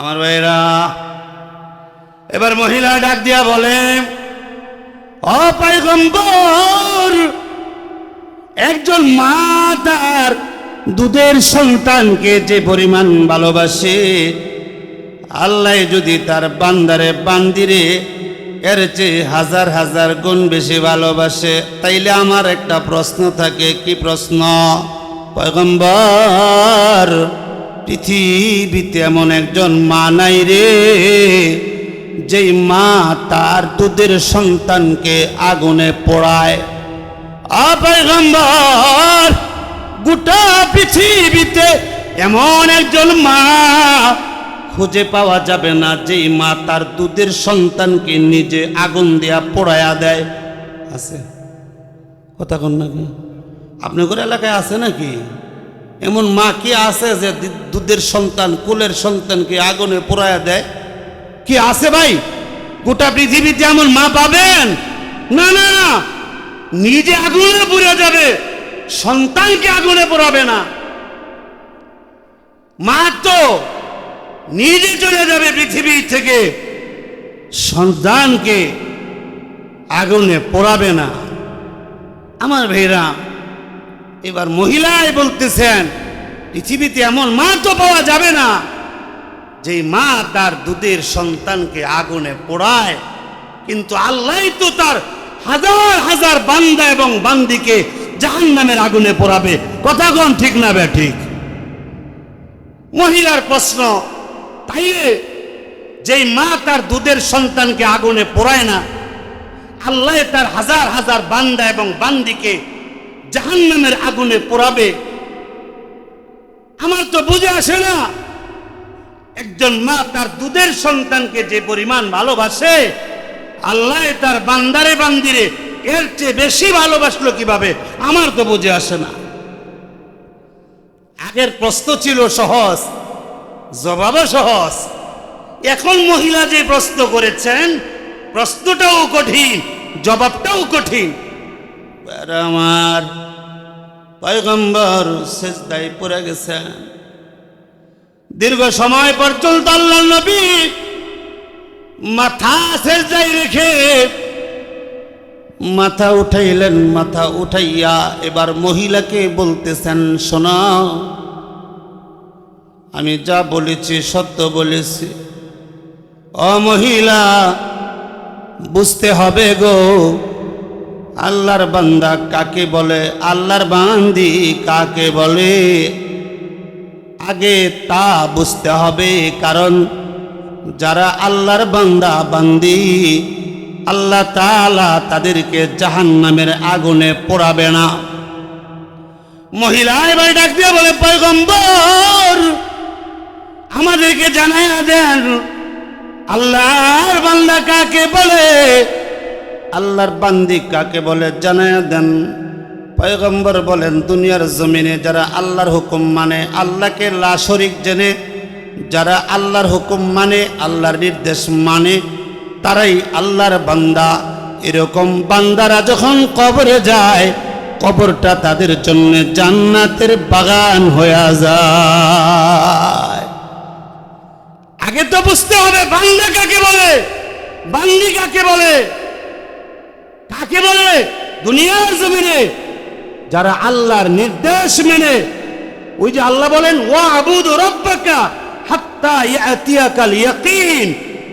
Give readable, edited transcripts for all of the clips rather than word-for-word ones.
আমার ভাইরা, এবার মহিলা ডাক দিয়া বলে, ও পয়গম্বর, একজন মা তার দুধের সন্তানকে যে পরিমাণ ভালোবাসে, আল্লাহ যদি তার বান্দারে বান্দিরে এর চেয়ে হাজার হাজার গুণ বেশি ভালোবাসে, তাইলে আমার একটা প্রশ্ন থাকে। কি প্রশ্ন? পয়গম্বর, পৃথিবীতে এমন একজন মা নাই রে, যেই মা তার দুধের সন্তানকে আগুনে পোড়ায়। পয়গম্বর, গোটা পৃথিবীতে এমন একজন মা খুঁজে পাওয়া যাবে না যেই মা তার দুধের সন্তানকে নিজে আগুন দিয়া পোড়ায়া দেয়। আছে কথা কন নাকি? আপনাদের এলাকায় আছে নাকি এমন মা? কি আছে যে দুধের সন্তান, কুলের সন্তানকে আগুনে পোড়ায়া দেয়? কি আছে ভাই? গোটা পৃথিবীতে এমন মা পাবেন না? না, নিজে আগুনে পুড়ে যাবে, সন্তানকে আগুনে পোড়াবে না। মা তো নিজে চলে যাবে পৃথিবী থেকে, সন্তানকে আগুনে পোড়াবে না। আমার ভাইরা, এবার মহিলাই বলতেছেন, পৃথিবীতে এমন মা তো পাওয়া যাবে না যে মা তার দুধের সন্তানকে আগুনে পোড়ায়, কিন্তু আল্লাহ তো তার হাজার হাজার বান্দা এবং বান্দিকে জাহান্নামের আগুনে পোড়াবে। কথা কোন ঠিক না বে ঠিক? মহিলার প্রশ্ন, তাইলে যেই মা তার দুধের সন্তানকে আগুনে পোড়ায় না, আল্লাহ তার হাজার হাজার বান্দা এবং বান্দিকে জাহান্নামের আগুনে পোড়াবে? আমার তো বুঝে আসে না। একজন মা তার দুধের সন্তানকে যে পরিমাণ ভালোবাসে, আল্লাহ তার বান্দারে বান্দিরে এর চেয়ে বেশি ভালোবাসলো কিভাবে? আমার তো বুঝে আসে না। আগের প্রশ্ন ছিল সহজ, জবাবও সহজ। এখন মহিলা যে প্রশ্ন করেছেন, প্রশ্নটাও কঠিন, জবাবটাও কঠিন। আমার পয়গম্বর সেজদায় পড়ে গেছেন। দীর্ঘ সময় পর্যন্ত আল্লাহর নবী মাথা সেজদায় রেখে মাথা উঠাইলেন। মাথা উঠাইয়া এবার মহিলাকে বলতেছেন, শোনো, আমি যা বলেছি সত্য বলেছি। ও মহিলা, বুঝতে হবে গো, আল্লাহর বান্দা কাকে বলে, আল্লাহর বান্দি কাকে বলে, আগে তা বুঝতে হবে। কারণ যারা আল্লাহর বান্দা বান্দি, আল্লাহ তাআলা তাদেরকে জাহান্নামের আগুনে পোড়াবে না। মহিলা এবার ডাক দিয়ে বলে, পয়গম্বর, আমাদেরকে জানাইয়া দেন, আল্লাহর বান্দা কাকে বলে, আল্লাহর বান্দি কাকে বলে, জানাইয়া দেন। পয়গম্বর বলেন, দুনিয়ার জমিনে যারা আল্লাহর হুকুম মানে, আল্লাহকে লা শরীক জেনে যারা আল্লাহর হুকুম মানে, আল্লাহর নির্দেশ মানে, তারাই আল্লাহর বান্দা। এরকম বান্দারা যখন কবরে যায়, কবরটা তাদের জন্য জান্নাতের বাগান হয়ে যায়। আগে তো বুঝতে হবে বান্দা কাকে বলে, বান্দি কাকে বলে। কাকে বলে? দুনিয়ার জমিনে যারা আল্লাহর নির্দেশ মেনে, ওই যে আল্লাহ বলেন, ওয়া আবুদু রাব্বাকা হাত্তা ইয়াতিয়াকাল ইয়াকিন।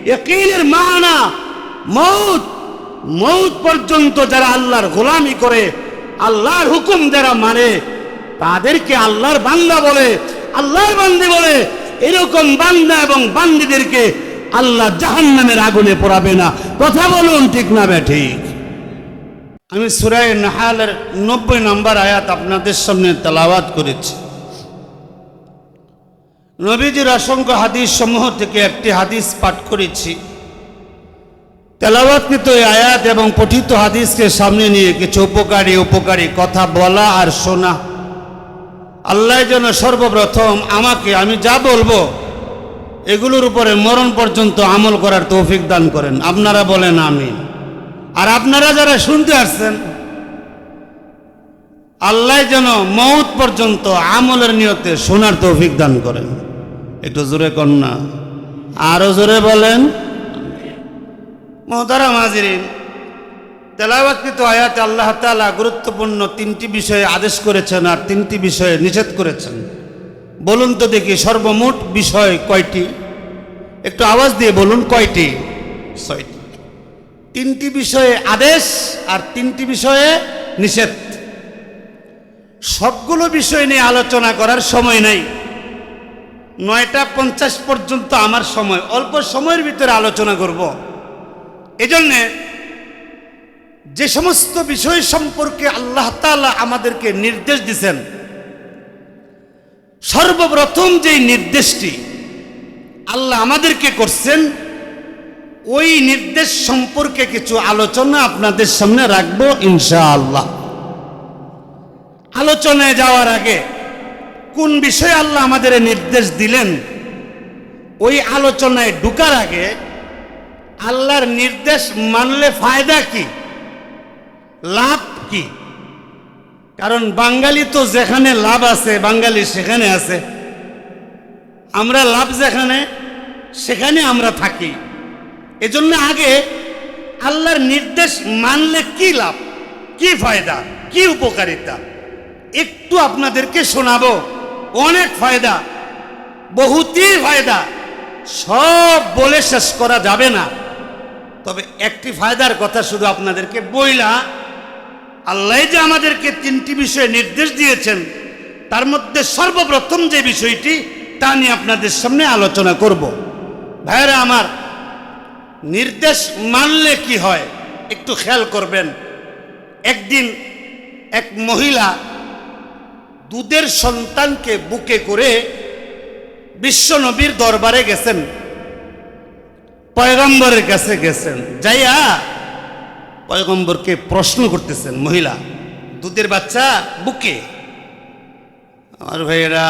ইয়াকিনের মানা মউত। মউত পর্যন্ত যারা আল্লাহর গোলামি করে, আল্লাহর হুকুম যারা মানে, তাদেরকে আল্লাহর বান্দা বলে, আল্লাহর বান্দি বলে। এরকম বান্দা এবং বান্দিদেরকে আল্লাহ জাহান্নামের আগুনে পোড়াবে না। কথা বলুন ঠিক না বে ঠিক? আমি সূরা নাহলের 90 নম্বর আয়াত আপনাদের সামনে তেলাওয়াত করেছি। নবীজির অসংখ্য হাদিস সমূহ থেকে একটি হাদিস পাঠ করেছি। তেলাওয়াতকৃত এই আয়াত এবং পঠিত হাদিসকে সামনে নিয়ে কিছু উপকারী কথা বলা আর শোনা। আল্লাহ যেন সর্বপ্রথম আমাকে, আমি যা বলবো এগুলোর উপরে মরণ পর্যন্ত আমল করার তৌফিক দান করেন। আপনারা বলেন আমিন। আর আপনারা যারা শুনতে আসছেন, আল্লাহ যেন মউত পর্যন্ত আমলের নিয়তে শোনার তৌফিক দান করেন। একটু জোরে কন না আরো জোরে বলেন। মুহতারাম হাজিরিন, তেলাওয়াতকৃত আয়াতে আল্লাহ তাআলা গুরুত্বপূর্ণ তিনটি বিষয়ে আদেশ করেছেন আর তিনটি বিষয়ে নিষেধ করেছেন। বলুন তো দেখি সর্বমোট বিষয় কয়টি? একটু আওয়াজ দিয়ে বলুন কয়টি? 6টি। তিনটি বিষয়ে আদেশ আর তিনটি বিষয়ে নিষেধ। সবগুলো বিষয় নিয়ে আলোচনা করার সময় নাই। 9:50 পর্যন্ত আমার সময়, অল্প সময়ের ভিতরে আলোচনা করব। এজন্যে যে সমস্ত বিষয় সম্পর্কে আল্লাহ তাআলা আমাদেরকে নির্দেশ দিয়েছেন, সর্বপ্রথম যেই নির্দেশটি আল্লাহ আমাদেরকে করছেন, ওই নির্দেশ সম্পর্কে কিছু আলোচনা আপনাদের সামনে রাখবো ইনশাআল্লাহ। আলোচনায় যাওয়ার আগে কোন বিষয়ে আল্লাহ আমাদের নির্দেশ দিলেন, ওই আলোচনায় ঢুকার আগে আল্লাহর নির্দেশ মানলে ফায়দা কি, লাভ কি? কারণ বাঙালি তো যেখানে লাভ আছে বাঙালি সেখানে আছে, আমরা লাভ যেখানে সেখানে আমরা থাকি। এজন্য আগে আল্লাহর নির্দেশ মানলে কি লাভ, কি ফায়দা, কি উপকারিতা একটু আপনাদেরকে শোনাবো। অনেক ফায়দা, বহুতই ফায়দা, সব বলে শেষ করা যাবে না। তবে একটি ফায়দার কথা শুধু আপনাদেরকে বইলা, আল্লাহ যে আমাদেরকে তিনটি বিষয়ে নির্দেশ দিয়েছেন, তার মধ্যে সর্বপ্রথম যে বিষয়টি তা নিয়ে আপনাদের সামনে আলোচনা করব। ভাইরা আমার, নির্দেশ মানলে কি হয় একটু খেয়াল করবেন। একদিন এক মহিলা দুধের সন্তানকে বুকে করে বিশ্বনবীর দরবারে গেছেন, পয়গম্বরের কাছে গেছেন। যাইয়া পয়গম্বরকে প্রশ্ন করতেছেন, মহিলা দুধের বাচ্চা বুকে। আমার ভাইয়েরা,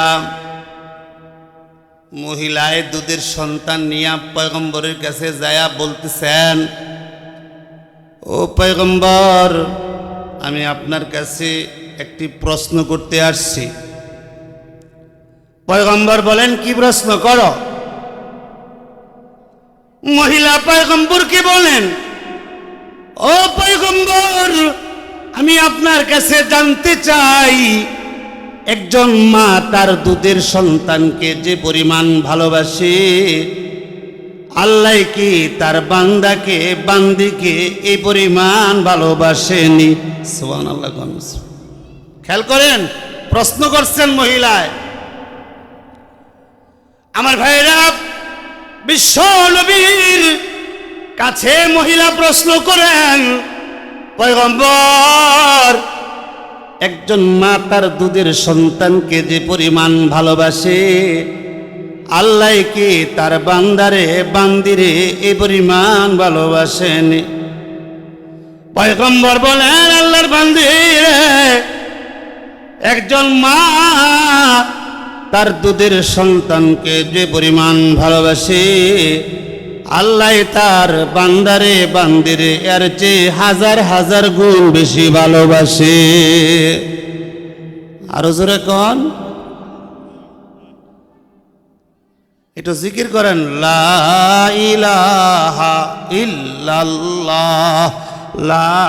মহিলায় দুধের সন্তান নিয়ে পয়গম্বরের কাছে যায়া বলতেছেন, ও পয়গম্বর, আমি আপনার কাছে একটি প্রশ্ন করতে আসছি। পয়গম্বর বলেন, কি প্রশ্ন করো? মহিলা পয়গম্বরকে বলেন, ও পয়গম্বর, আমি আপনার কাছে জানতে চাই, একজন মা তার দুধের সন্তানকে যে পরিমাণ ভালোবাসে, আল্লাহ কি তার বান্দাকে বান্দিকে এই পরিমাণ ভালোবাসেনি? সুবহানাল্লাহ। খেয়াল করেন, প্রশ্ন করছেন মহিলায়। আমার ভাইরা, বিশ্ব নবীর কাছে মহিলা প্রশ্ন করেন, পয়গম্বর, একজন মা তার দুধের সন্তানকে যে পরিমাণ ভালোবাসে, আল্লাহ কি তার বান্দারে বান্দিরে এই পরিমাণ ভালোবাসেনি? পয়গম্বর বলেন, আল্লাহর বান্দিরে, একজন মা তার দুধের সন্তানকে যে পরিমাণ ভালোবাসে, আল্লাহ তার বান্দারে বান্দিরে এর চেয়ে হাজার হাজার গুণ বেশি ভালোবাসে। আরো জোরে কন, একটু জিকির করেন, লা ইলাহা ইল্লাল্লাহ, লা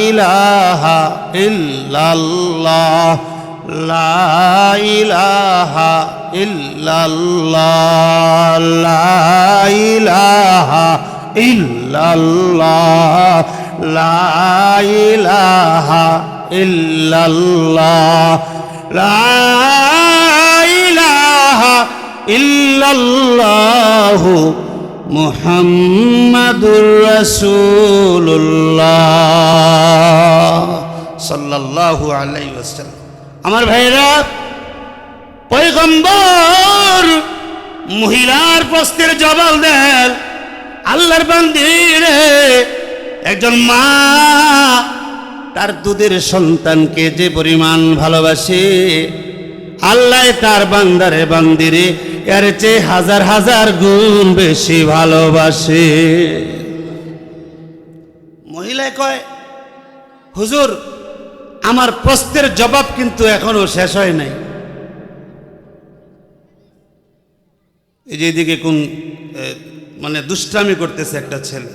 ইলাহা ইল্লাল্লাহ, লা ইলাহা ইল্লাল্লাহ, লা ইলাহা ইল্লাল্লাহ, লা ইলাহা ইল্লাল্লাহ, লা ইলাহা ইল্লাল্লাহু মুহাম্মাদুর রাসূলুল্লাহ সাল্লাল্লাহু আলাইহি ওয়াসাল্লাম। আমার ভাইরা, পয়গম্বর মহিলার প্রশ্নের জবাব দেন, আল্লাহর বান্দিরে, একজন মা তার দুধের সন্তানকে যে পরিমাণ ভালোবাসে, আল্লাহ তার বান্দারে বান্দিরে এর চেয়ে হাজার হাজার গুণ বেশি ভালোবাসে। মহিলা কয়, হুজুর, আমার প্রশ্নের জবাব কিন্তু এখনো শেষ হয় নাই। এই যে এদিকে কোন মানে দুষ্টামি করতেছে একটা ছেলে,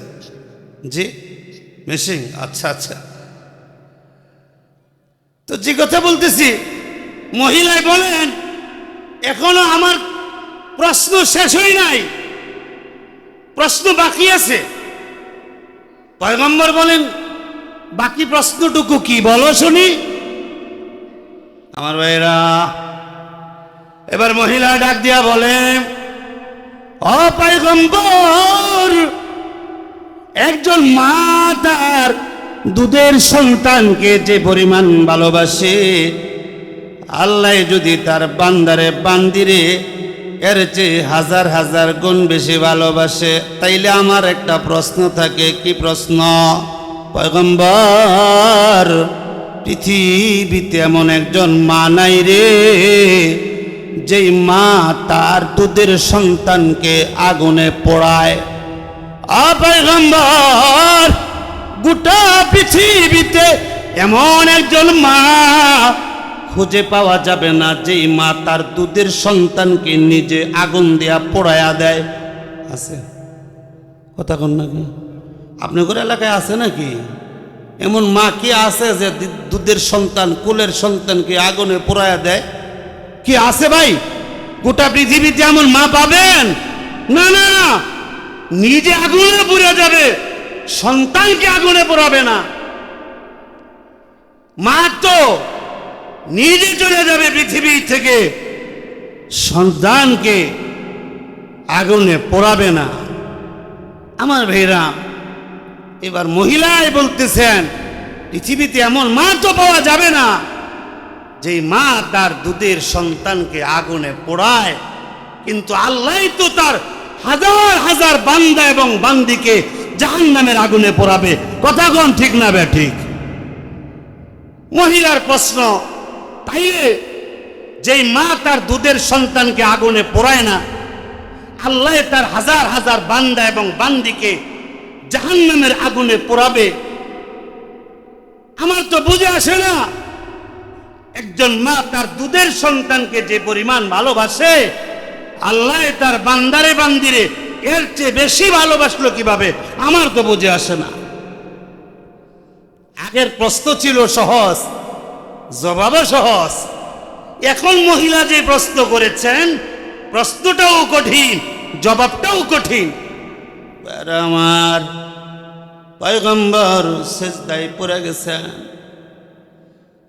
জি মেশিং, আচ্ছা আচ্ছা। তো যে কথা বলতেছি, মহিলায় বলেন এখনো আমার প্রশ্ন শেষ হয় নাই, প্রশ্ন বাকি আছে। পয়গম্বর বলেন বাকি প্রশ্নটুকু কি বলো শুনি। আমার ভাইরা, এবার মহিলা ডাক দিয়া বলে, ও পয়গম্বর, একজন মা তার দুধের সন্তানকে যে পরিমাণ ভালোবাসে, আল্লাহ যদি তার বান্দারে বান্দিরে এর চেয়ে হাজার হাজার গুণ বেশি ভালোবাসে, তাইলে আমার একটা প্রশ্ন থাকে। কি প্রশ্ন? পয়গম্বর, পৃথিবীতে এমন একজন মা নাই রে যেই মা তার দুধের সন্তানকে আগুনে পোড়ায়। পয়গম্বর, গোটা পৃথিবীতে এমন একজন মা খুঁজে পাওয়া যাবে না যেই মা তার দুধের সন্তানকে নিজে আগুন দিয়া পোড়ায়া দেয়। আছে কথা কন নাকি? আপনি করে এলাকায় আছে নাকি এমন মা? কি আছে যে দুধের সন্তান, কুলের সন্তানকে আগুনে পোড়ায়া দেয়? কি আছে ভাই? গোটা পৃথিবীতে এমন মা পাবেন না? না না, নিজে আগুনে পুড়ে যাবে, সন্তানকে আগুনে পোড়াবে না। মা তো নিজে চলে যাবে পৃথিবী থেকে, সন্তানকে আগুনে পোড়াবে না। আমার ভাইরা, এবার মহিলায় বলতেছেন পৃথিবীতে এমন মা তো পাওয়া যাবে না যে মা তার দুধের সন্তানকে আগুনে পোড়ায়, কিন্তু আল্লাহ তো তার হাজার হাজার বান্দা এবং বান্দিকে জাহান্নামের আগুনে পোড়াবে। কথা কোন ঠিক না বে ঠিক? মহিলার প্রশ্ন, তাইলে যেই মা তার দুধের সন্তানকে আগুনে পোড়ায় না, আল্লাহ তার হাজার হাজার বান্দা এবং বান্দিকে জাহান্নামের আগুনে পোড়াবে? আমার তো বুঝে আসে না। একজন মা তার দুধের সন্তানকে যে পরিমাণ ভালোবাসে, আল্লাহ তার বান্দারে বান্দিরে এর চেয়ে বেশি ভালোবাসলো কিভাবে? আমার তো বুঝে আসে না। আগের প্রশ্ন ছিল সহজ, জবাবও সহজ। এখন মহিলা যে প্রশ্ন করেছেন, প্রশ্নটাও কঠিন, জবাবটাও কঠিন। আমার পয়গম্বর সেজদায় পড়ে গেছেন।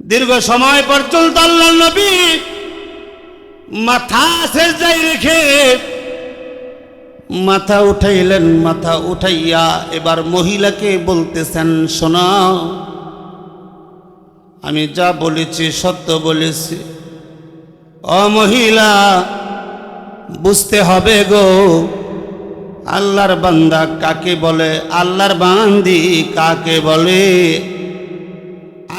দীর্ঘ সময় পর্যন্ত আল্লাহর নবী মাথা সেজদায় রেখে মাথা উঠাইলেন। মাথা উঠাইয়া এবার মহিলাকে বলতেছেন, শোনো, আমি যা বলেছি সত্য বলেছি। ও মহিলা, বুঝতে হবে গো, আল্লাহর বান্দা কাকে বলে, আল্লাহর বান্দি কাকে বলে,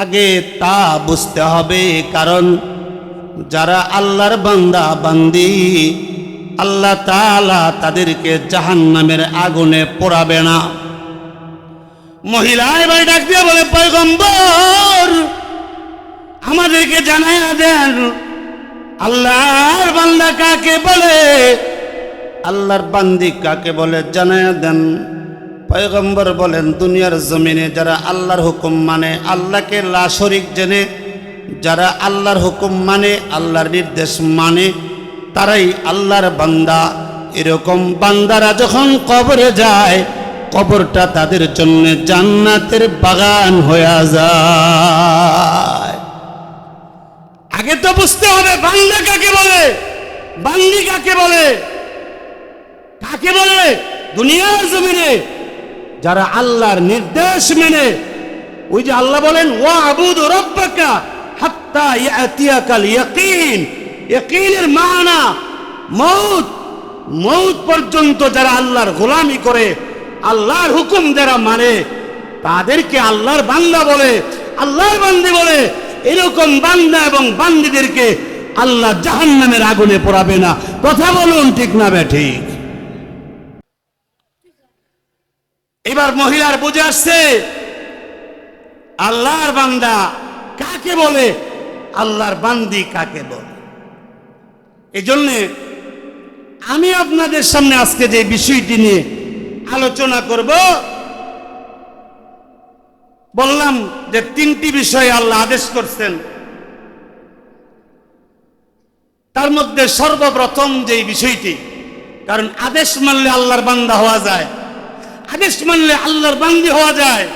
আগে তা বুঝতে হবে। কারণ যারা আল্লাহর বান্দা বান্দি, আল্লাহ তাআলা তাদেরকে জাহান্নামের আগুনে পোড়াবে না। মহিলা এবার ডাক দিয়ে বলে, পয়গম্বর, আমাদেরকে জানাইয়া দেন আল্লাহর বান্দা কাকে বলে, আল্লাহর বান্দি কাকে বলে, জানাইয়া দেন। পয়গম্বর বলেন, দুনিয়ার জমিনে যারা আল্লাহর হুকুম মানে, আল্লাহকে লা শরীক জেনে যারা আল্লাহর হুকুম মানে, আল্লাহর নির্দেশ মানে, তারাই আল্লাহর বান্দা। এরকম বান্দারা যখন কবরে যায়, কবরটা তাদের জন্য জান্নাতের বাগান হয়ে যায়। আগে তো বুঝতে হবে বান্দা কাকে বলে, বান্দি কাকে বলে। কাকে বলে? দুনিয়ার জমিনে যারা আল্লাহর নির্দেশ মেনে, ওই যে আল্লাহ বলেন, ওয়া আবুদু রাব্বাকা হাত্তা ইয়াতিয়াকাল ইয়াকিন। ইয়াকিনের মানা মউত। মউত পর্যন্ত যারা আল্লাহর গোলামি করে, আল্লাহর হুকুম যারা মানে, তাদেরকে আল্লাহর বান্দা বলে, আল্লাহর বান্দি বলে। এরকম বান্দা এবং বান্দিদেরকে আল্লাহ জাহান্নামের আগুনে পোড়াবে না। কথা বলুন ঠিক না বে ঠিক? এবার মহিলার বুঝে আসছে আল্লাহর বান্দা কাকে বলে, আল্লাহর বান্দি কাকে বলে। এই জন্যে আমি আপনাদের সামনে আজকে যে বিষয়টি নিয়ে আলোচনা করব, বললাম যে তিনটি বিষয়ে আল্লাহ আদেশ করছেন। তার মধ্যে সর্বপ্রথম যে বিষয়টি, কারণ আদেশ মানলে আল্লাহর বান্দা হওয়া যায়, আদেশ মানলে আল্লাহর বান্দি হওয়া যায়,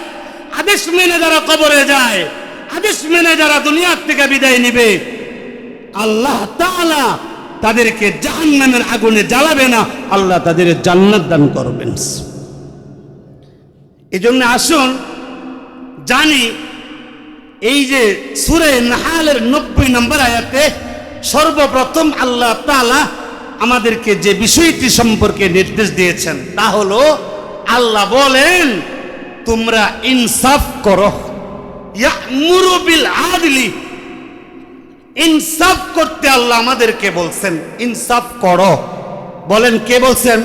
আদেশ মেনে যারা কবরে যায়, আদেশ মেনে যারা দুনিয়ার থেকে বিদায় নিবে, আল্লাহ তাআলা তাদেরকে জাহান্নামের আগুনে জ্বালাবে না, আল্লাহ তাদের জান্নাত দান করবেন। এজন্য আসুন জানি, এই যে সূরা নাহলের 90 নম্বর আয়াতে সর্বপ্রথম আল্লাহ তাআলা আমাদেরকে যে বিষয়টি সম্পর্কে নির্দেশ দিয়েছেন তা হলো, আল্লাহ বলেন তোমরা ইনসাফ করো। ইয়া'মুরু বিল আদলি, ইনসাফ করতে আল্লাহ আমাদেরকে বলছেন, ইনসাফ করো। বলেন কে বলছেন?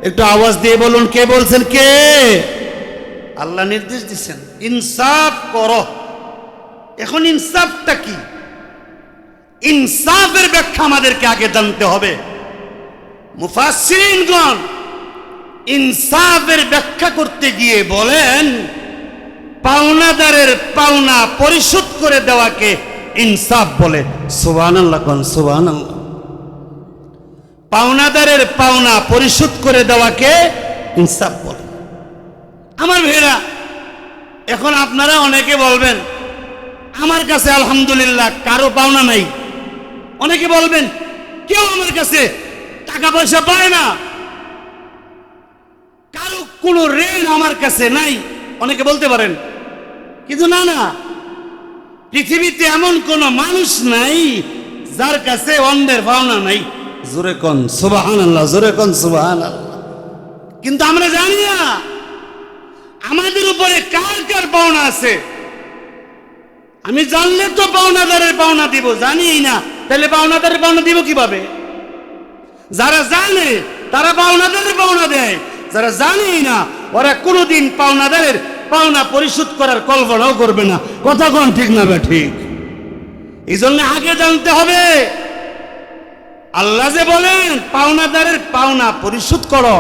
একটু আওয়াজ দিয়ে বলুন, কে বলছেন? কে? আল্লাহ নির্দেশ দিচ্ছেন ইনসাফ করো। এখন ইনসাফটা কি? ইনসাফের ব্যাখ্যা আমাদেরকে আগে জানতে হবে। মুফাসসিরিনগণ ইনসাফের ব্যাখ্যা করতে গিয়ে বলেন, পাওনাদারের পাওনা পরিশোধ করে দেওয়াকে ইনসাফ বলে। সুবহানাল্লাহ কোন, সুবহানাল্লাহ। পাওনাদারের পাওনা পরিশোধ করে দেওয়াকে ইনসাফ বলে। আমার ভাইরা, এখন আপনারা অনেকে বলবেন আমার কাছে আলহামদুলিল্লাহ কারো পাওনা নাই। অনেকে বলবেন কেউ আমার কাছে টাকা পয়সা পায় না, কারো কোনো ঋণ আমার কাছে নাই, অনেকে বলতে পারেন। কিন্তু না না, পৃথিবীতে এমন কোন মানুষ নাই যার কাছে অন্যের পাওনা নাই। জোরে কোন সুবহানাল্লাহ, জোরে কোন সুবহানাল্লাহ। কিন্তু আমরা জানি না আমাদের উপরে কার কার পাওনা আছে। আমি জানলে তো পাওনাদারের পাওনা দিব, জানি না, তাহলে পাওনাদারের পাওনা দিব কিভাবে? যারা জানে তারা পাওনাদারের পাওনা দেয়, যারা জানে না ওরা কোনোদিন পাওনাদারের পাওনা পরিশোধ করার কল্পনাও করবে না। কথা কোন ঠিক না বে ঠিক? এই জন্য আগে জানতে হবে, আল্লাহ যে বলেন পাওনাদারের পাওনা পরিশোধ করো,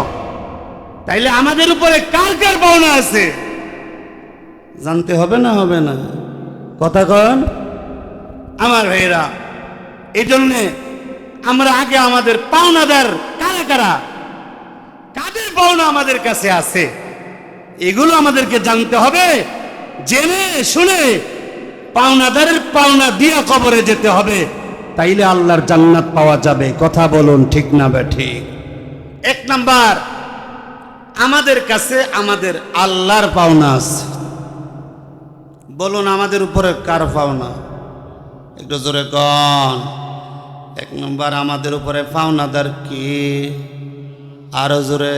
তাইলে আমাদের উপরে কার কার পাওনা আছে জানতে হবে না? হবে না? কথা কন আমার ভাইরা। এই জন্যে আমরা আগে আমাদের পাওনাদার কারা কারা, কাদের পাওনা আমাদের কাছে আছে, এগুলো আমাদেরকে জানতে হবে। জেনে শুনে পাওনাদারের পাওনা দিয়া কবরে যেতে হবে, তাইলে আল্লাহর জান্নাত পাওয়া যাবে। কথা বলুন ঠিক না বে ঠিক? এক নাম্বার, আমাদের কাছে আমাদের আল্লাহর পাওনা আছে। বলুন আমাদের উপরে কার পাওনা? একটু জোরে কন। এক নম্বর আমাদের উপরে পাওনাদার কি? আরো জোরে।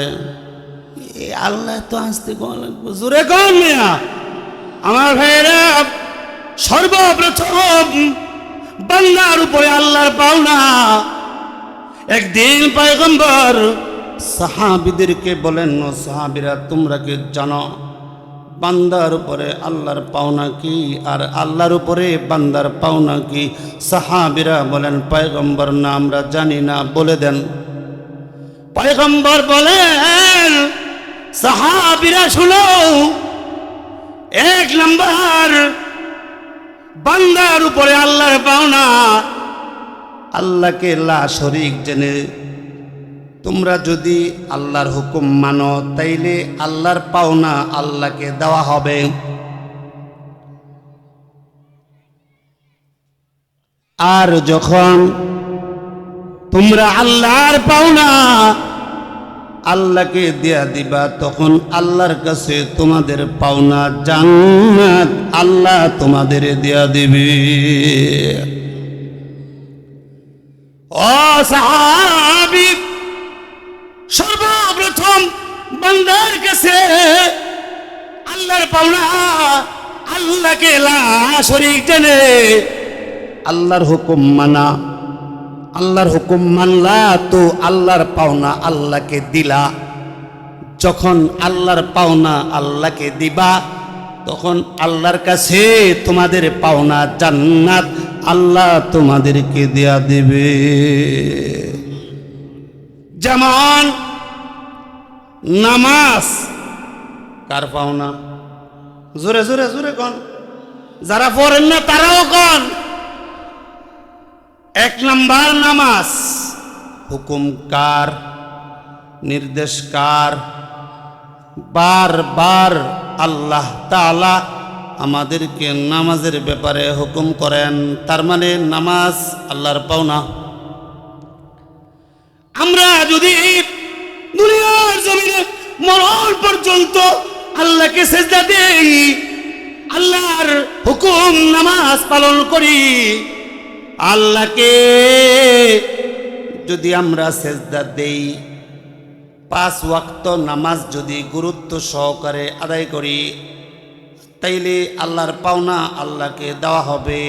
আল্লাহ তো আসতে কন, জোরে কন মিয়া আমার ভাইরা। সর্বপ্রথম বান্দার উপরে আল্লাহর পাওনা। একদিন পয়গম্বর সাহাবীদেরকে বলেন, ও সাহাবীরা তোমরা কি জানো বান্দার উপরে আল্লাহর পাওনা কি, আর আল্লাহর উপরে বান্দার পাওনা কি? সাহাবীরা বলেন, পয়গম্বর না আমরা জানি না, বলে দেন। পয়গম্বর বলেন, সাহাবীরা শুনো, এক নাম্বার বান্দার উপরে আল্লাহর পাওনা, আল্লাহকে লা শরীক জেনে তোমরা যদি আল্লাহর হুকুম মানো, তাইলে আল্লাহর পাওনা আল্লাহকে দেওয়া হবে। আর যখন তোমরা আল্লাহর পাওনা আল্লাহকে দেয়া দিবা, তখন আল্লাহর কাছে তোমাদের পাওনা জান্নাত আল্লাহ তোমাদের দেয়া দিবে। ও সাহাবী, সর্বপ্রথম বান্দার কাছে আল্লাহর পাওনা আল্লাহকে লা শরীক জেনে আল্লাহর হুকুম মানা। আল্লাহর হুকুম মানলা তো আল্লাহর পাওনা আল্লাহকে দিলা। যখন আল্লাহর পাওনা আল্লাহকে দিবা, তখন আল্লাহর কাছে তোমাদের পাওনা জান্নাত আল্লাহ তোমাদেরকে দেয়া দেবে। যেমন নামাজ কার পাওনা? জোরে জোরে জোরে কন, যারা পড়েন না তারাও কন। এক নাম্বার নামাজ, হুকুম কার? নির্দেশ কার? বারবার আল্লাহ তাআলা আমাদেরকে নামাজের ব্যাপারে হুকুম করেন, তার মানে নামাজ আল্লাহর পাওনা। আমরা যদি দুনিয়ার জমিনে মরণ পর্যন্ত আল্লাহকে সেজদা দেই, আল্লাহর হুকুম নামাজ পালন করি, আল্লাহকে যদি আমরা সেজদা দেই, 5 ওয়াক্ত নামাজ যদি গুরুত্ব সহকারে আদায় করি, তাইলে আল্লাহর পাওনা আল্লাহকে দেওয়া হবে।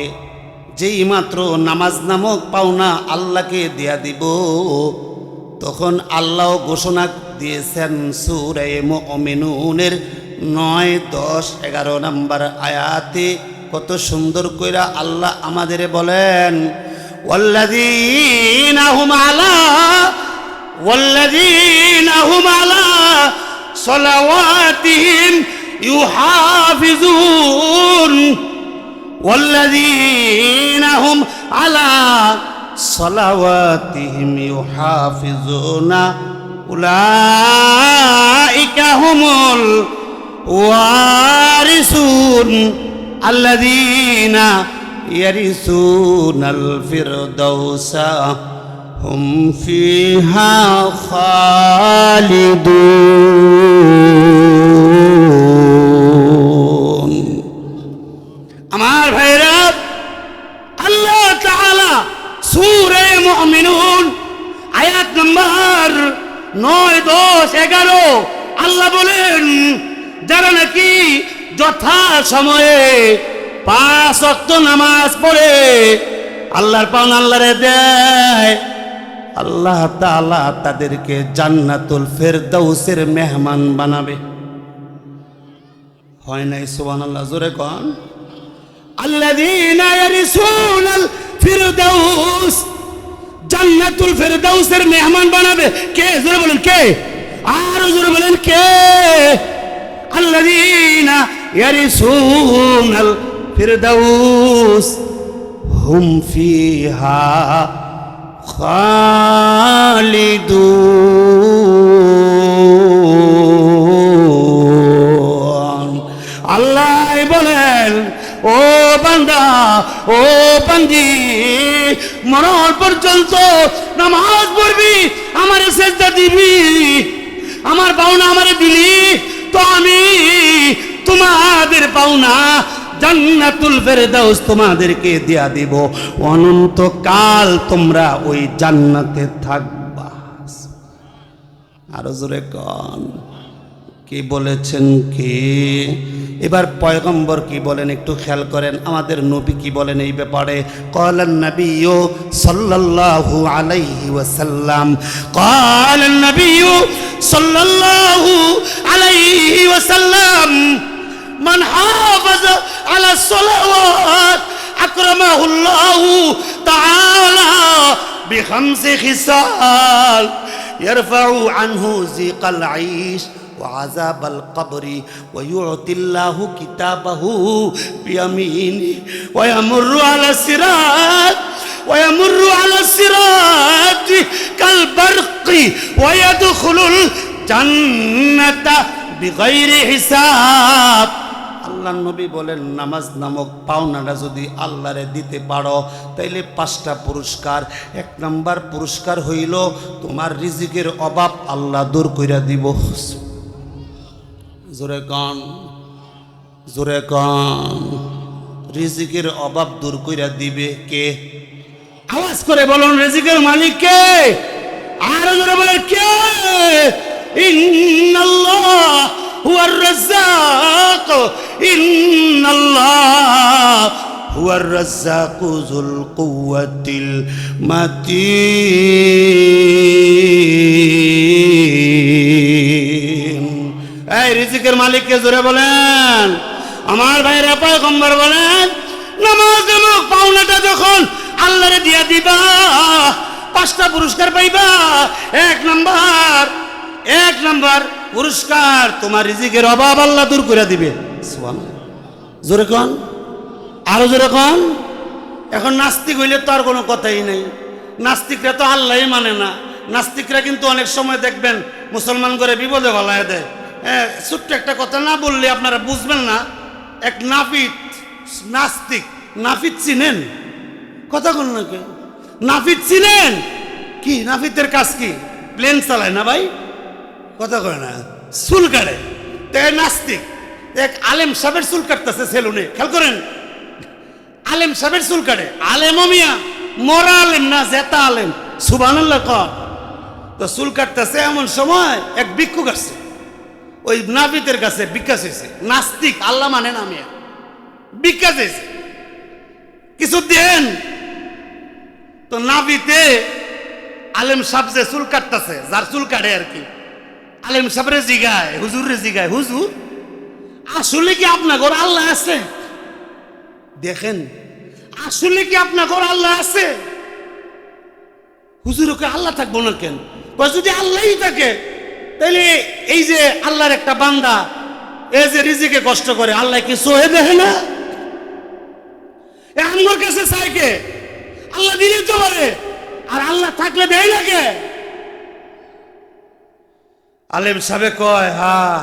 যেই মাত্র নামাজ নামক পাওনা আল্লাহকে দেয়া দিব, তখন আল্লাহ ঘোষণা দিয়েছেন সূরা মুমিনুনের 9, 10, 11 নম্বর আয়াতে কত সুন্দর কইরা আল্লাহ আমাদের বলেন, ওয়াল্লাযীনা হুম আলা সালাওয়াতিহিম ইউহাফিজুন, ওয়াল্লাযীনা হুম আলা সালাওয়াতিহিম ইউহাফিজুনা উলাইকা হুমুল ওয়ারিসুন আল্লাযীনা ইয়ারিসুনাল ফিরদাউসা হুম ফিহা খালিদুন। আমার ভাইরা, আল্লাহ তাআলা সূরা মুমিনুন আয়াত নম্বর 9, 10, 11 আল্লাহ বলেন, যারা নাকি যথা সময়ে 5 ওয়াক্ত নামাজ পড়ে আল্লাহর পাওনা আল্লাহরে দেয়, আল্লাহ তাআলা তাদেরকে জান্নাতুল ফেরদাউসের মেহমান বানাবে। হয় নাই? সুবহানাল্লাহ, জোরে কোন। আল্লাযীনা ইয়ারিসুনাল ফিরদাউস, জান্নাতুল ফেরদাউসের মেহমান বানাবে কে? জোরে বলেন কে? আর জোরে বলেন কে? আল্লাযীনা ইয়ারিসুনাল ফিরদাউস হুম ফিহা খালিদুন। আল্লাহ বলেন, ও বান্দা, ও বান্দি, মরণ পর্যন্ত নামাজ পড়বি, আমারে সেজদা দিবি, আমার পাওনা আমারে দিলি, তো আমি তোমাদের পাওনা জান্নাতুল ফেরদাউস তোমাদেরকে দিয়া দিব, অনন্তকাল তোমরা ওই জান্নাতে থাকবা। আরো জোরে কোন, কি বলেছেন কি? এবার পয়গম্বর কি বলেন একটু খেয়াল করেন, আমাদের নবী কি বলেন এই ব্যাপারে। ক্বালান নাবিয়্যু সাল্লাল্লাহু আলাইহি ওয়াসাল্লাম, ক্বালান নাবিয়্যু সাল্লাল্লাহু আলাইহি ওয়াসাল্লাম, মান হাফাযা আলা সালাওয়াত আকরামাহুল্লাহু তাআলা বিখামসি খিসাল ইয়ারফাউ আনহু যিকাল আইশ وعذاب القبر ويعطي الله كتابه بيمينه ويمر على الصراط كالبرق ويدخل الجنة بغير حساب। আল্লাহ নবী বলেন, নামাজ নামক পাওনাটা যদি আল্লাহরে দিতে পারো তাইলে 5টা পুরস্কার। 1 নাম্বার পুরস্কার হইল তোমার রিজিকের অভাব আল্লাহ দূর কইরা দিব। জোরে কান, জোরে কান। রিজিকের অভাব দূর কইরা দিবে কে? আওয়াজ করে বলুন, রিজিকের মালিক কে? আর জোরে বলেন কে? ইন্নাল্লাহ হুয়ার রাজ্জাক, ইন্নাল্লাহ হুয়ার রাজ্জাকু যুল কুওয়াতিল মাতিন। এই রিজিকের মালিককে জোরে বলেন। আমার ভাইরা, পয়গম্বর বলেন, নামাজ নামক পাওনাটা যখন আল্লাহরে দিয়া দিবা, 5টা পুরস্কার পাইবা। এক নাম্বার পুরস্কার, তোমার রিজিকের অভাব আল্লাহ দূর করে দিবে। সুবহানাল্লাহ। জোরে কোন, আরো জোরে কোন। এখন নাস্তিক হইলে তো আর কোনো কথাই নেই। নাস্তিকরা তো আল্লাহই মানে না। নাস্তিকরা কিন্তু অনেক সময় দেখবেন মুসলমান করে বিপদে ফেলায় দেয়। ছোট্ট একটা কথা না বললে আপনারা বুঝবেন না। এক নাফিত নাস্তিক, নাফিত চিনেন? কথা বল না কে? নাফিত চিনেন? কি নাফিতের কাজ কি? প্লেন চালায় না ভাই, কথা কয় না, চুল কাটে। তাই নাস্তিক এক আলেম সাহেবের চুল কাটতেছে সেলুনে, খেয়াল করেন। আলেম সাহেবের চুল কাটে। আলেম মিয়া, মরা আলেম না, জেতা আলেম। সুবহানাল্লাহ কর। তো চুল কাটতেছে, এমন সময় এক ভিক্ষুক আসছে ওই নাফিতের কাছে, ভিক্ষা চাইছে। নাস্তিক, আল্লাহ মানে না মিয়া, ভিক্ষা চাইছে, কিছু দেন। তো নাফিতে আলেম সাহেব যে চুল কাটতেছে, যার চুল কাটে আর কি, আলেম সাহেবরে জিগায়, হুজুরে জিগায়, হুজুর আসলে কি আপনার ঘর আল্লাহ আছে? দেখেন, আসলে কি আপনার ঘর আল্লাহ আছে? হুজুর ওকে আল্লাহ থাকবো না কেন? যদি আল্লাহই থাকে তাহলে এই যে আল্লাহর একটা বান্দা এই যে রিজিকে কষ্ট করে, আল্লাহ কি সোহে দেখে না? আমার কাছে চাই কে? আল্লাহ দিলে তো পারে, আর আল্লাহ থাকলে দেয় না কে? আলেম সাহেব কয়, হ্যাঁ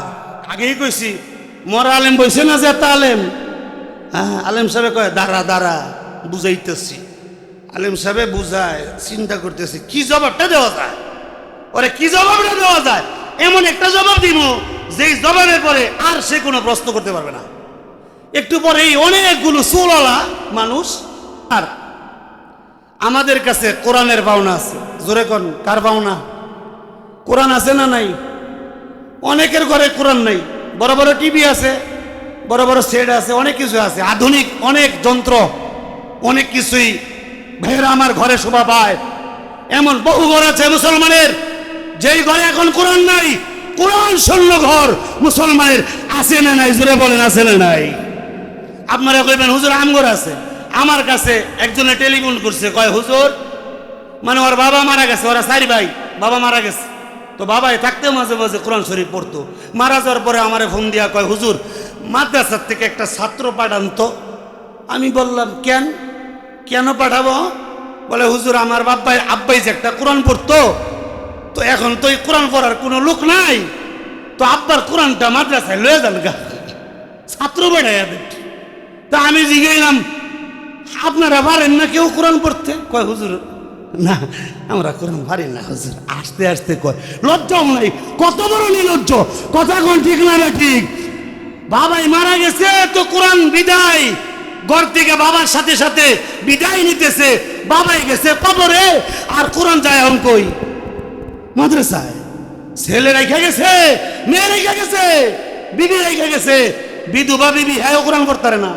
আগেই কইছি, মরা আলেম বইছে না যে একটা আলেম। হ্যাঁ, আলেম সাহেব কয়, দাঁড়া দাঁড়া বুঝাইতেছি। আলেম সাহেব বুঝায়, চিন্তা করতেছি কি জবাবটা দেওয়া যায়, ওরে কি জবাবটা দেওয়া যায়। এমন একটা জবাব দিব যেই জবাবের পরে আর সে কোনো প্রশ্ন করতে পারবে না। একটু পরে এই অনেকগুলো চুলওয়ালা মানুষ। আর আমাদের কাছে কোরআনের পাওনা আছে। জোরে কোন, কার পাওনা? কোরআন আছে না নাই? অনেকের ঘরে কোরআন নাই। বড় বড় টিভি আছে, বড় বড় সেট আছে, অনেক কিছু আছে, আধুনিক অনেক যন্ত্র, অনেক কিছুই ভাইয়েরা আমার ঘরে শোভা পায়। এমন বহু ঘর আছে মুসলমানের যেই ঘরে এখন কোরআন নাই। কোরআন শূন্য ঘর মুসলমানের আছে না নাই? জোরে বলেন, আছে না নাই? আপনারা কইবেন হুজুর আমগর আছে। আমার কাছে একজনে টেলিফোন করছে, কয় হুজুর, মানে ওর বাবা মারা গেছে, ওরা 4 ভাই, বাবা মারা গেছে। তো বাবাই থাকতেও মাঝে মাঝে কোরআন শরীফ পড়তো। মারা যাওয়ার পরে আমারে ফোন দিয়া কয়, হুজুর মাদ্রাসার থেকে একটা ছাত্র পাঠান তো। আমি বললাম কেন, কেন পাঠাবো? বলে হুজুর আমার আব্বাই যে একটা কোরআন পড়তো, তো এখন তো এই কোরআন পড়ার কোনো লোক নাই, তো আব্বার কোরআনটা মাদ্রাসায় লয়ে যান গা, ছাত্র বেড়াই। তা আমি জিজ্ঞাসলাম, আপনারা পারেন না কেউ কোরআন পড়তে? কয় হুজুর না, আমরা কোরআন পারি না হুজুর। আস্তে আস্তে কয়, লজ্জাও নাই, কত বড় নির্লজ্জ। কথা কোন ঠিক না? ঠিক। বাবাই মারা গেছে তো কোরআন বিদায়, ঘর থেকে বাবার সাথে সাথে বিদায় নিতেছে। বাবাই গেছে কবরে, আর কোরআন যায় এখন কই? মাদ্রাসায়। ছেলে রেখে গেছে, মেয়ে রেখে গেছে, বিবি রেখে গেছে। বিধবা বিবি, হ্যাঁ কোরআন পড়তে না।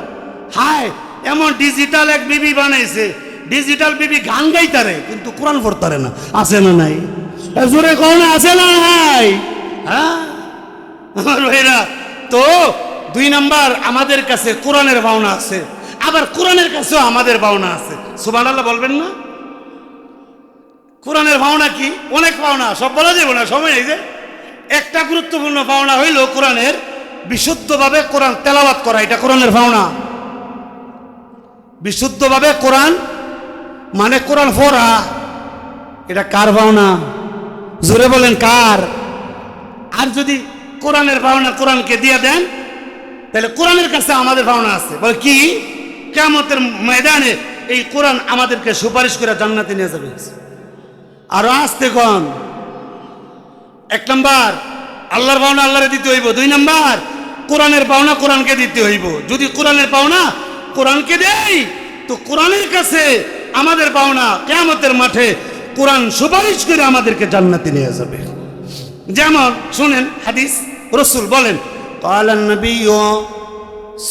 হায়, এমন ডিজিটাল এক বিবি বানাইছে, ডিজিটাল বিবি গান গাইতারে কিন্তু কোরআন পড়তারে না। আছে না নাই? জোরে কোন, আছে না নাই? হ্যাঁ আমার ভাইরা, তো 2 নাম্বার আমাদের কাছে কোরআনের পাওনা আছে, আবার কোরআনের কাছেও আমাদের পাওনা আছে। সুবহানাল্লাহ বলবেন না? কোরআনের পাওনা কি? অনেক পাওনা, সব বলা যাবে না, সময় নেই। যে একটা গুরুত্বপূর্ণ পাওনা হইল কোরআনের বিশুদ্ধভাবে কোরআন তেলাওয়াত করা, এটা কোরআনের পাওনা। বিশুদ্ধভাবে কোরআন মানে কোরআন পড়া, এটা কার পাওনা? জোরে বলেন কার? আর যদি কোরআনের পাওনা কোরআনকে দিয়ে দেন, তাহলে কোরআনের কাছে আমাদের পাওনা আছে। বলে কি? কিয়ামতের ময়দানে এই কোরআন আমাদেরকে সুপারিশ করে জান্নাতে নিয়ে যাবে। আরো আসতে কোন? 1 নাম্বার আল্লাহর পাওনা আল্লাহরে দিতে হইব। 2 নাম্বার কোরআনের পাওনা কোরআনকে দিতে হইব। যদি কোরআনের পাওনা কোরআনকে দেই, তো কোরআনের কাছে আমাদের পাওনা কিয়ামতের মাঠে কোরআন সুপারিশ করে আমাদেরকে জান্নাতে নিয়ে যাবে। যেমন শুনেন হাদিস, রাসূল বলেন, قال النبي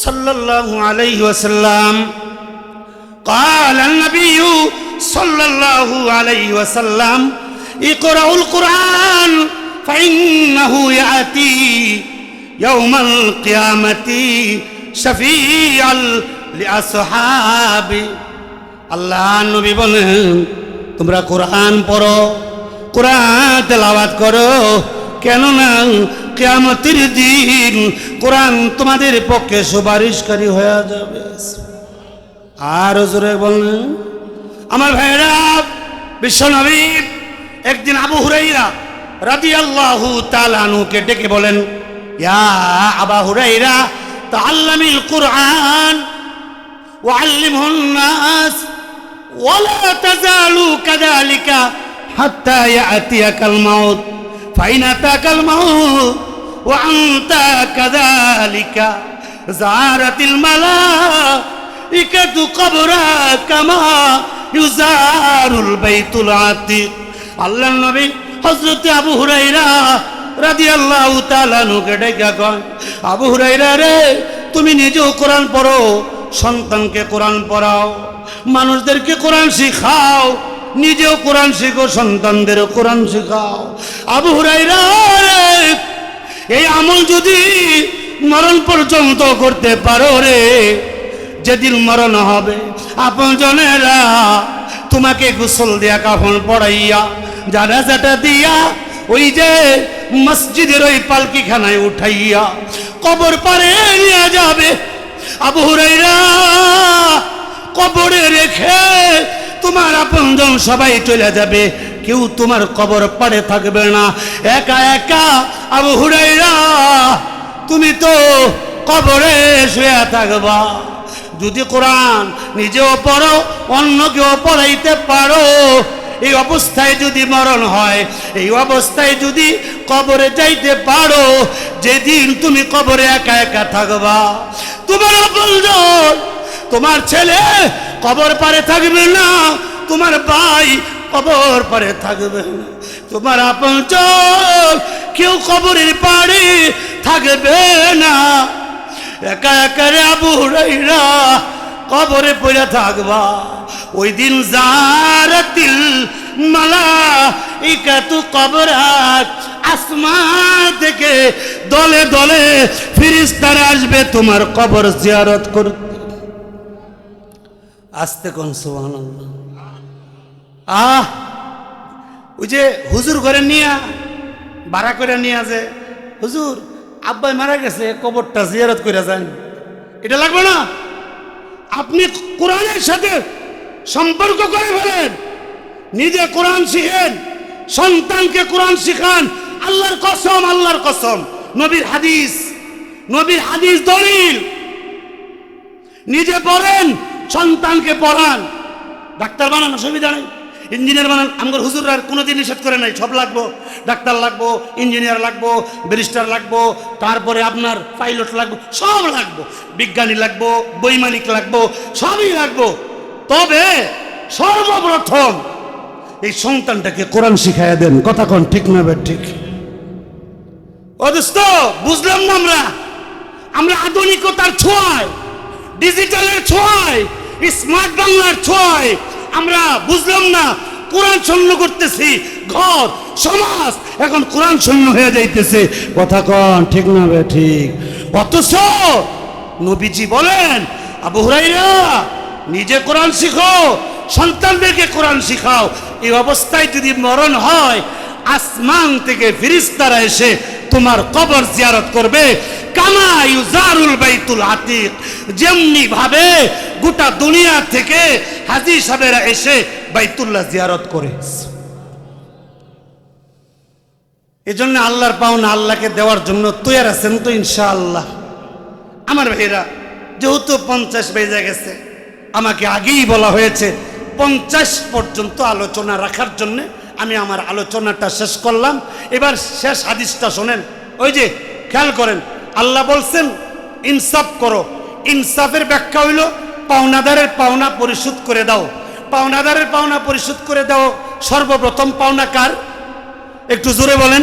صلى الله عليه وسلم قال النبي صلى الله عليه وسلم اقرأوا القرآن فإنه يأتي يوم القيامة شفيعا لأصحابه। আল্লাহ নবী বলেন, তোমরা কোরআন পড়ো, কোরআন তেলাওয়াত করো, কেননা কিয়ামতের দিন কোরআন তোমাদের পক্ষে সুপারিশকারী হয়ে যাবে। আর জোরে বলেন আমার ভাইরা। বিশ্বনবী একদিন আবু হুরাইরা রাদিয়াল্লাহু তাআলা আনহুকে ডেকে বলেন, ইয়া আবা হুরাইরা তাআল্লামিল কুরআন ওয়া আল্লিমহুন নাস ওয়া লা তাজালু কাযালিকা হাত্তা ইয়াতিয়াকাল মাউত ফাইন আতাকাল মাউত ওয়া আনতা কাযালিকা যারাতিল মালাইকাতু কবরাকা কামা ইউজারুল বাইতুল আতিক। আল্লাহর নবী হযরত আবু হুরায়রা রাদিয়াল্লাহু তাআলা আনহুকে ডেকে কয়, আবু হুরায়রা রে, তুমি নিজেও কোরআন পড়ো, সন্তানকে কোরআন পড়াও, মানুষদেরকে কোরআন শিখাও, নিজেও কোরআন শিখো, সন্তানদেরও কোরআন শিখাও। আবু হুরায়রা রে, এই আমল যদি মরণ পর্যন্ত করতে পারো রে, যেদিন মরণ হবে আপনজনেরা তোমাকে গোসল দিয়া কাফন পড়াইয়া জানাজাটা দিয়া ওই যে মসজিদের ওই পালকিখানায় উঠাইয়া কবর পারে নিয়ে যাবে। আবু হুরায়রা কবরে রেখে তোমার আপনজন সবাই চলে যাবে, কেউ তোমার কবর পাড়ে থাকবে না, একা একা আবু হুরায়রা তুমি তো কবরে শুয়ে থাকবা। যদি কোরআন নিজেও পড়ো, অন্যকেও পড়াইতে পারো, এই অবস্থায় যদি মরণ হয়, এই অবস্থায় যদি কবরে যাইতে পারো, যেদিন তুমি কবরে একা একা থাকবা, তোমার আপনজন, তোমার ছেলে কবর পারে থাকবে না, তোমার ভাই কবর পারে থাকবে না, তোমার আপনজন কেউ কবরের পাড়ে থাকবে না, একা একা রে আবু হুরায়রা কবরে পড়ে থাকবা। ওই দিন জারাতিল মালাইকাতু কবরাক, আসমান থেকে দলে দলে ফেরেশতারা আসবে তোমার কবর জিয়ারত করতে। আস্তে কোন সুবহানাল্লাহ। ওই যে হুজুর ঘরে নিয়া ভাড়া করে নিয়ে যে হুজুর আব্বাই মারা গেছে, কবরটা জিয়ারত করে যান, এটা লাগবে না? আপনি কোরআনের সাথে সম্পর্ক করে ফেলেন, নিজে কোরআন শিখেন, সন্তানকে কোরআন শিখান। আল্লাহর কসম, আল্লাহর কসম, নবীর হাদিস, নবীর হাদিস দলিল। নিজে পড়েন, সন্তানকে পড়ান। ডাক্তার বানান, অসুবিধা নেই, ইঞ্জিনিয়ার বানান, আমার হুজুররা কোনোদিন নিষেধ করে নাই, সব লাগবো, ডাক্তার লাগবো, ইঞ্জিনিয়ার লাগবো, ব্যারিস্টার লাগবো, তারপরে আপনার পাইলট লাগবো, সব লাগবো, বিজ্ঞানী লাগবো, বৈমানিক লাগবো, সবই লাগবো। তবে সর্বপ্রথম এই সন্তানটাকে কোরআন শিখাইয়া দেন। কথা কোন ঠিক না বে ঠিক? ও দোস্ত, বুঝলাম না আমরা আধুনিকতার ছোঁয়ায়, ডিজিটালের ছোঁয়ায়, স্মার্ট বাংলার ছোঁয়ায় আমরা বুঝলাম না, কোরআন শূন্য করতেছি, ঘর সমাজ এখন কোরআন শূন্য হয়ে যাইতেছে। কথা কন ঠিক না বে ঠিক? অথচ নবীজি বলেন, আবু হুরায়রা নিজে কোরআন শিখো, সন্তানদেরকে কোরআন শিখাও। এই অবস্থায় যদি মরণ হয়, আসমান থেকে ফেরেশতারা এসে তোমার কবর জিয়ারত করবে, কামা ইউজারুল বাইতুল আতিক, যেমনি ভাবে গোটা দুনিয়া থেকে হাজী সাহেবেরা এসে বাইতুল্লাহ জিয়ারত করে। এজন্য আল্লাহর পাওনা আল্লাহকে দেওয়ার জন্য তৈয়ার আছেন তো ইনশাআল্লাহ? আমার ভাইরা, যেহেতু 50 বেজে গেছে, আমাকে আগেই বলা হয়েছে 50 পর্যন্ত আলোচনা রাখার জন্য আমি আমার আলোচনাটা শেষ করলাম। এবার শেষ হাদিসটা শোনেন। ওই যে খেয়াল করেন, আল্লাহ বলছেন ইনসাফ করো। ইনসাফের ব্যাখ্যা হইল পাওনাদারের পাওনা পরিশোধ করে দাও। পাওনাদারের পাওনা পরিশোধ করে দাও। সর্বপ্রথম পাওনা কার? একটু জোরে বলেন।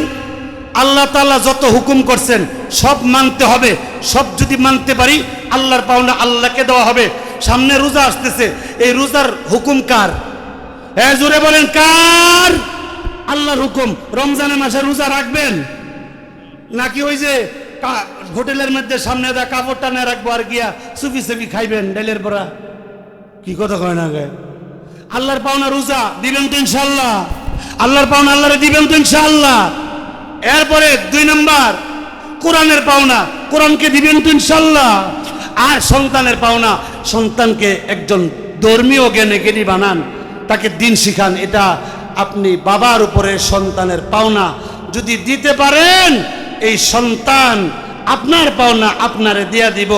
আল্লাহ তাআলা যত হুকুম করছেন সব মানতে হবে। সব যদি মানতে পারি, আল্লাহর পাওনা আল্লাহকে দেওয়া হবে। সামনে রোজা আসতেছে, এই রোজার হুকুম কার? হ্যাঁ, জোরে বলেন কার? আল্লাহর হুকুম। রমজানের মাসে রোজা রাখবেন নাকি ওই যে হোটেলের মধ্যে সামনে দা কাপড়টা না রাখবো আর গিয়া চুপি চুপি খাইবেন ডালের বড়া? কি কথা কয় না গায়ে? আল্লাহর পাওনা রোজা দিবেন তো ইনশাআল্লাহ, আল্লাহর পাওনা আল্লাহরে দিবেন তো ইনশাআল্লাহ। এরপরে 2 নম্বর কোরআনের পাওনা, কোরআনকে দিবেন তো ইনশাআল্লাহ। আর সন্তানের পাওনা, সন্তানকে একজন ধর্মীয় জ্ঞানী বানান, তাকে দিন শিখান। এটা আপনি বাবার উপরে সন্তানের পাওনা যদি দিতে পারেন, এই সন্তান আপনার পাওনা আপনারে দিয়া দিব।